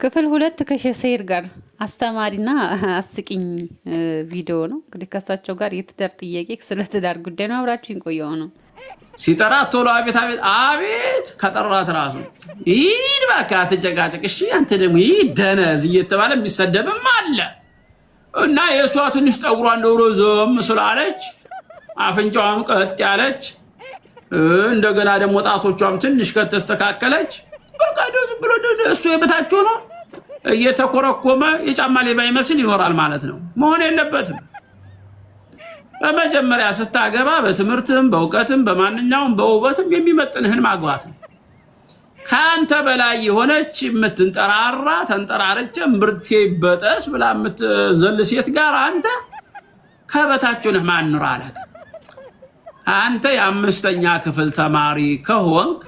ክፍል 2 ከሼህ ሰይድ ጋር አስተማሪና አስቂኝ ቪዲዮ ነው። እንግዲህ ከሳቸው ጋር የትዳር ጥያቄ ስለ ትዳር ጉዳይ ነው። አብራችሁን ቆየው ነው ሲጠራ ቶሎ አቤት አቤት አቤት ከጠራት ራሱ ይድ በቃ ተጨቃጨቅ። እሺ አንተ ደግሞ ይደነዝ እየተባለ የሚሰደብም አለ እና የሷ ትንሽ ጠጉሯ እንደው ረዘም ስላለች አፍንጫዋም ቀጥ ያለች እንደገና ደግሞ ጣቶቿም ትንሽ ከተስተካከለች በቃ ደስ ብሎ እሱ የበታቸው ነው እየተኮረኮመ የጫማ ሌባ ይመስል ይኖራል ማለት ነው። መሆን የለበትም። በመጀመሪያ ስታገባ በትምህርትም በእውቀትም በማንኛውም በውበትም የሚመጥንህን ማግባት ነው። ካንተ በላይ የሆነች የምትንጠራራ ተንጠራርቼ ምርቴ በጠስ ብላ የምትዘል ሴት ጋር አንተ ከበታችሁ ነህ። ማን ነው አለ? አንተ የአምስተኛ ክፍል ተማሪ ከሆንክ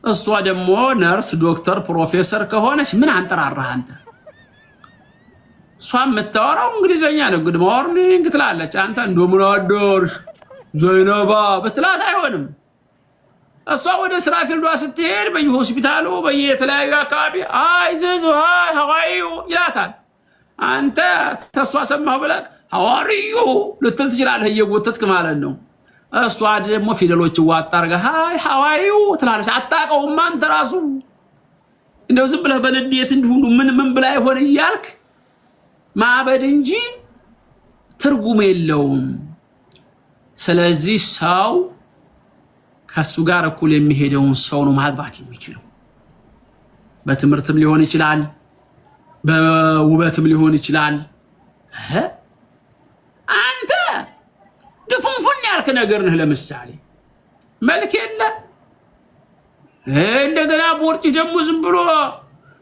እሷ ደግሞ ነርስ፣ ዶክተር፣ ፕሮፌሰር ከሆነች ምን አንጠራራህ አንተ? እሷ የምታወራው እንግሊዘኛ ነው። ጉድ ሞርኒንግ ትላለች። አንተ እንደምን አደርሽ ዘይነባ ብትላት አይሆንም። እሷ ወደ ስራ ፊልዷ ስትሄድ በየሆስፒታሉ በየተለያዩ አካባቢ አይ ዘዙ አይ ሃዋዩ ይላታል። አንተ ተሷ ሰማሁ ብለህ ሃዋሪዩ ልትል ትችላለህ፣ እየጎተትክ ማለት ነው። እሷ ደግሞ ፊደሎች ዋጣ አርጋ ሃይ ሃዋዩ ትላለች። አታውቀውም አንተ ራሱ እንደው ዝም ብለህ በንዴት እንዲሁ ምን ብላ ይሆን እያልክ ማበድ እንጂ ትርጉም የለውም። ስለዚህ ሰው ከሱ ጋር እኩል የሚሄደውን ሰው ነው ማግባት የሚችለው። በትምህርትም ሊሆን ይችላል፣ በውበትም ሊሆን ይችላል። አንተ ድፉንፉን ያልክ ነገር ነህ። ለምሳሌ መልክ የለ እንደገና ቦርጭ ደግሞ ዝም ብሎ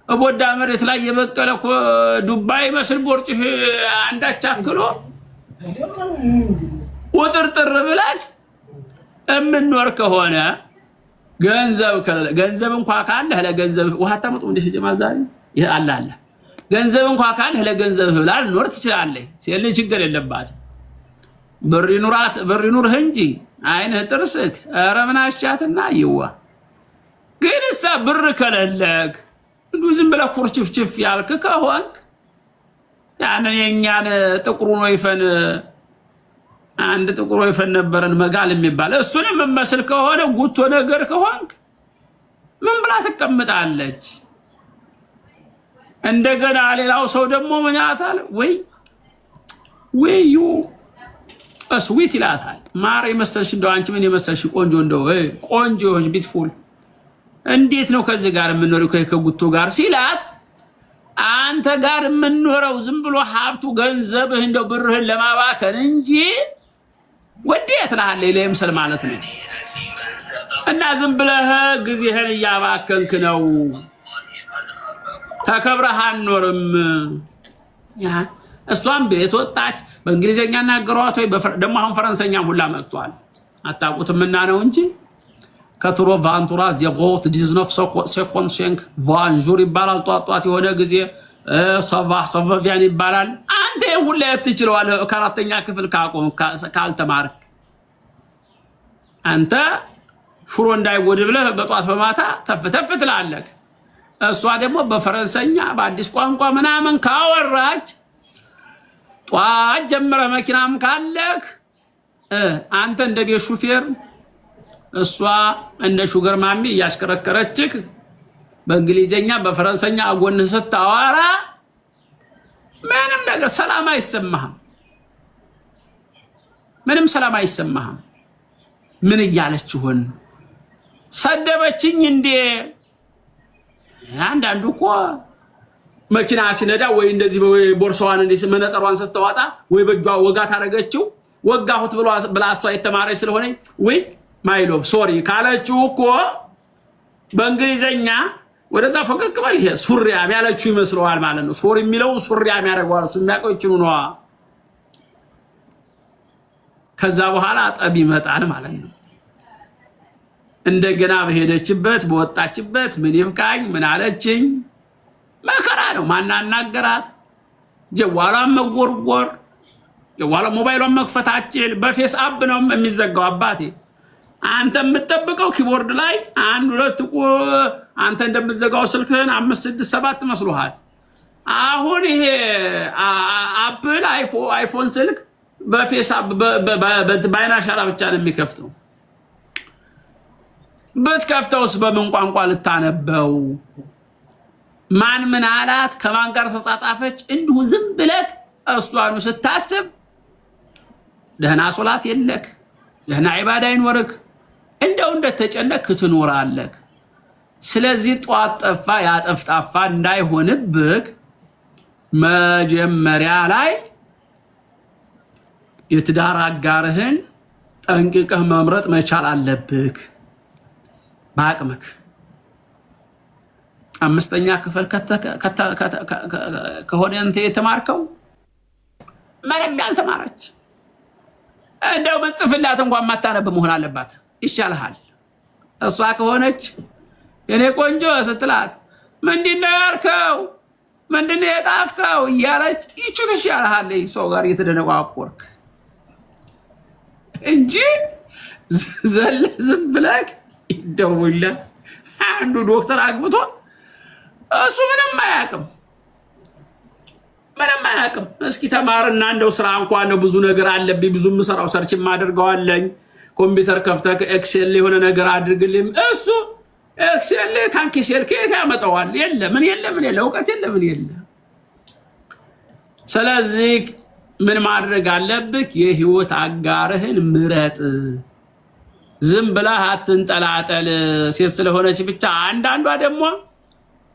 ቦዳ መሬት ላይ የበቀለ ዱባይ መስል ቦርጭ አንዳች አክሎ ወጥርጥር ብላል እምንኖር ከሆነ ገንዘብ እንኳን ካለ ለገንዘብ ውሃ ታመጡ እንደ ጀማዛሪ ይሄ አለ ገንዘብ እንኳን ካለ ለገንዘብ ብላ ኖር ትችላለህ። ሲል ችግር የለባትም። ብር ይኑርህ እንጂ አይንህ ጥርስክ ኧረ ምን አሻትና ይዋ ግን እሳ ብር ከሌለክ እንዱ ዝም ብለህ ኩርችፍችፍ ያልክ ከሆንክ ያንን የኛን ጥቁሩ ነው ይፈን አንድ ጥቁሩ ይፈን ነበረን መጋል የሚባል እሱንም መመስል ከሆነ ጉቶ ነገር ከሆንክ ምን ብላ ተቀምጣለች? እንደገና ሌላው ሰው ደግሞ ምን ያታል ወይ ዩ ስዊት ይላታል። ማር የመሰልሽ እንደው አንቺ ምን የመሰልሽ ቆንጆ እንደው ቆንጆሽ ቢትፉል እንዴት ነው ከዚህ ጋር የምንኖረው ከጉቶ ጋር ሲላት አንተ ጋር የምንኖረው ዝም ብሎ ሀብቱ ገንዘብህ እንደው ብርህን ለማባከን እንጂ ወዴት ለሃለ ለምሰል ማለት ነው። እና ዝም ብለህ ጊዜህን ያባከንክ ነው። ተከብረህ አንኖርም። ያ እሷም ቤት ወጣች። በእንግሊዘኛ እናገሯት ወይ ደግሞ አሁን ፈረንሳይኛም ሁላ መጥቷል። አታውቁትምና ነው እንጂ ከትሮ ቫንቱራ ዜጎት ዲዝኖፍ ሴኮንድ ቫንጁር ይባላል። ጧጧት የሆነ ጊዜ ሰቫቪያን ይባላል። አንተ ሁላ ትችለዋለህ ከአራተኛ ክፍል ካልተማርክ። አንተ ሽሮ እንዳይወድ ብለህ በጧት በማታ ተፍተፍ ትላለህ። እሷ ደግሞ በፈረንሳይኛ በአዲስ ቋንቋ ምናምን ካወራች ጧት ጀምረ መኪናም ካለክ አንተ እንደ ቤት ሹፌር እሷ እንደ ሹገር ማሚ እያሽከረከረችክ በእንግሊዘኛ በፈረንሳይኛ አጎንህ ስታወራ ምንም ነገር ሰላም አይሰማህም። ምንም ሰላም አይሰማህም። ምን እያለች ይሆን? ሰደበችኝ እንዴ? አንዳንዱ እኮ መኪና ሲነዳ ወይ እንደዚህ ቦርሳዋን እንደዚህ መነጽሯን ስትዋጣ ወይ በእጇ ወጋ ታረገችው ወጋሁት ብላ እሷ የተማረች ስለሆነ ወይ ማይ ሎቭ ሶሪ ካለችው እኮ በእንግሊዘኛ ወደዛ ፈቀቅ በል ይሄ ሱሪያም ያለችው ይመስለዋል ማለት ነው። ሶሪ የሚለው ሱሪያም ያደርገዋል። እሱ የሚያቆይችው ነው። ከዛ በኋላ ጠብ ይመጣል ማለት ነው። እንደገና በሄደችበት በወጣችበት ምን ይፍቃኝ ምን አለችኝ መከራ ነው። ማን አናገራት? ጀዋላም መጎርጎር ጀዋላ ሞባይሏን መክፈታችን በፌስ አፕ ነው የሚዘጋው። አባቴ አንተ የምትጠብቀው ኪቦርድ ላይ አንድ ሁለት አንተ እንደምትዘጋው ስልክህን 5 6 7 መስሎሃል። አሁን ይሄ አፕል አይፎን ስልክ በፌስ በአይን አሻራ ብቻ ነው የሚከፍተው። ብትከፍተውስ በምን ቋንቋ ልታነበው? ማን ምን አላት? ከማን ጋር ተጻጻፈች? እንዲሁ ዝም ብለህ እሷኑ ስታስብ ደህና ሶላት የለክ፣ ደህና ዒባዳ ይኖርክ፣ እንደው እንደተጨነክ ትኖራለህ። ስለዚህ ጧት ጠፋ ያጠፍጣፋ እንዳይሆንብህ መጀመሪያ ላይ የትዳር አጋርህን ጠንቅቀህ መምረጥ መቻል አለብህ። በአቅምክ 5ኛ ክፍል ከሆነ እንተ የተማርከው ምንም ያልተማረች እንደው በጽፍላት እንኳን ማታነብ መሆን አለባት ይሻልሃል። እሷ ከሆነች የኔ ቆንጆ ስትላት ምንድነው ያልከው ምንድነው የጣፍከው እያለች ይቹ ትሻልሃል። ሰው ጋር እየተደነቋቆርክ እንጂ ዝም ብለህ ይደውልላ አንዱ ዶክተር አግብቶ እሱ ምንም አያውቅም። እስኪ ተማርና እንደው ስራ እንኳን ነው ብዙ ነገር አለብኝ ብዙ ምሰራው ሰርች ማደርገዋለኝ ኮምፒውተር ከፍተህ ኤክሴል የሆነ ነገር አድርግልኝ። እሱ ኤክሴል ካንኪሴል ከየት ያመጣዋል? ምን እውቀት ምን የለ። ስለዚህ ምን ማድረግ አለብህ? የህይወት አጋርህን ምረጥ። ዝም ብለህ አትንጠላጠል ሴት ስለሆነች ብቻ። አንዳንዷ ደግሞ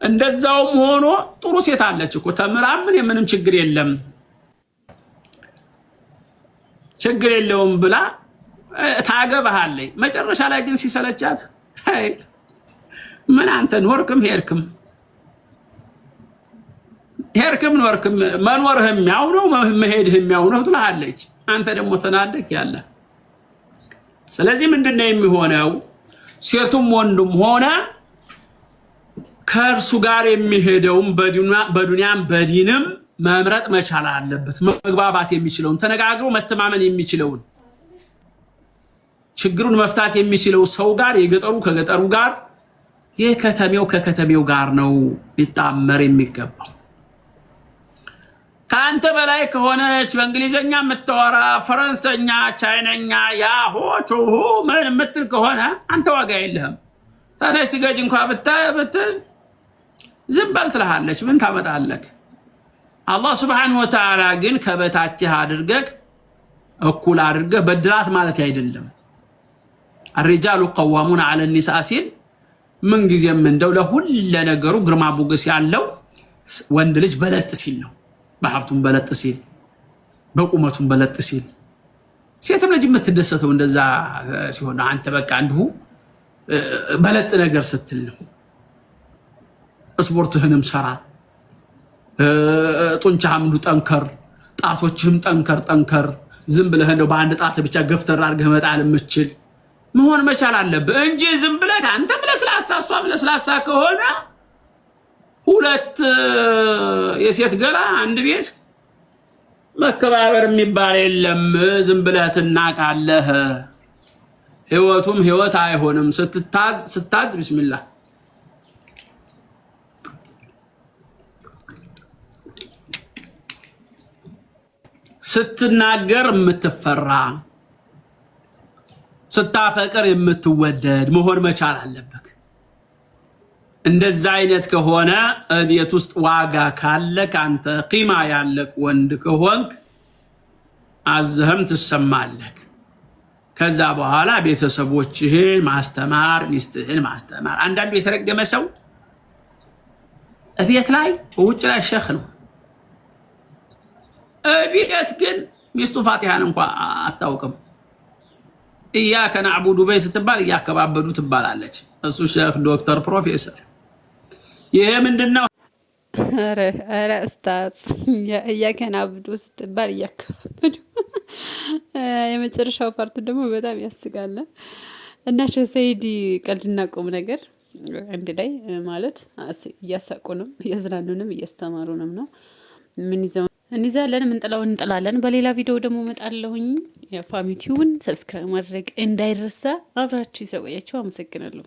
እንደዛውም ሆኖ ጥሩ ሴት አለች እኮ ተምራ ምንም ችግር የለውም ብላ ታገባሃለች። መጨረሻ ላይ ግን ሲሰለቻት ምን አንተ ኖርክም ሄድክም ኖርክም መኖርህም ያው ነው መሄድህም ያው ነው ትልሃለች። አንተ ደግሞ ተናደክ ያለ። ስለዚህ ምንድነው የሚሆነው? ሴቱም ወንዱም ሆነ ከእርሱ ጋር የሚሄደውም በዱንያም በዲንም መምረጥ መቻል አለበት። መግባባት የሚችለውን ተነጋግሮ መተማመን የሚችለውን ችግሩን መፍታት የሚችለው ሰው ጋር የገጠሩ ከገጠሩ ጋር የከተሜው ከከተሜው ጋር ነው ሊጣመር የሚገባው። ከአንተ በላይ ከሆነች በእንግሊዘኛ የምታወራ ፈረንሰኛ፣ ቻይነኛ ያሆቹሁ ምን የምትል ከሆነ አንተ ዋጋ የለህም። ታዲያ ሲገጅ እንኳን ብትል ዝም በል ትልሃለች። ምን ታመጣለህ? አላህ ሱብሓነሁ ወተዓላ ግን ከበታችህ አድርገህ እኩል አድርገህ በድራት ማለት አይደለም። الرجال قوامون على النساء ሲል ምን ጊዜም እንደው ለሁሉ ነገሩ ግርማ ሞገስ ያለው ወንድ ልጅ በለጥ ሲል ነው። በሀብቱም በለጥ ሲል በቁመቱም በለጥ ሲል ሴትም ልጅ የምትደሰተው እንደዛ ሲሆን አንተ በቃ እንዲሁ በለጥ ነገር ስትል ነው። ስፖርትህንም ሰራ ጡንቻህም ጠንከር ጣቶችህም ጠንከር ዝም ብለህ እንደው በአንድ ጣት ብቻ ገፍተር አድርገህ መጣል የምትችል መሆን መቻል አለብህ እንጂ ዝም ብለህ አንተም ለስላሳ እሷም ለስላሳ ከሆነ ሁለት የሴት ገላ አንድ ቤት መከባበር የሚባል የለም። ዝም ብለህ ትናቃለህ። ህይወቱም ህይወት አይሆንም። ስታዝ ቢስሚላህ ስትናገር የምትፈራ ስታፈቅር የምትወደድ መሆን መቻል አለበት። እንደዛ አይነት ከሆነ እቤት ውስጥ ዋጋ ካለ ካንተ ቂማ ያለክ ወንድ ከሆንክ አዝህም ትሰማለህ። ከዛ በኋላ ቤተሰቦችህን ማስተማር ሚስትህን ማስተማር። አንዳንዱ የተረገመ ሰው እቤት ላይ ውጭ ላይ ሸኽ ነው። እቤት ግን ሚስቱ ፋቲሃን እንኳን አታውቅም። ኢያከ ነዕቡዱ በይ ስትባል እያከባበዱ ትባላለች። እሱ ሼክ ዶክተር ፕሮፌሰር ይሄ ምንድነው? ኧረ ኡስታዝ ኢያከ ነዕቡዱ ስትባል እያከባበዱ የመጨረሻው ፓርት ደግሞ በጣም ያስቃል። እና ሼህ ሰይዲ ቀልድና ቁም ነገር አንድ ላይ ማለት እያሳቁንም እያዝናኑንም እያስተማሩንም ነው። ምን ይዘው እንይዛለን፣ ምንጥለውን እንጥላለን። በሌላ ቪዲዮ ደግሞ እመጣለሁኝ። የፋሚቲውን ሰብስክራይብ ማድረግ እንዳይረሳ። አብራችሁ ይሰቆያችሁ። አመሰግናለሁ።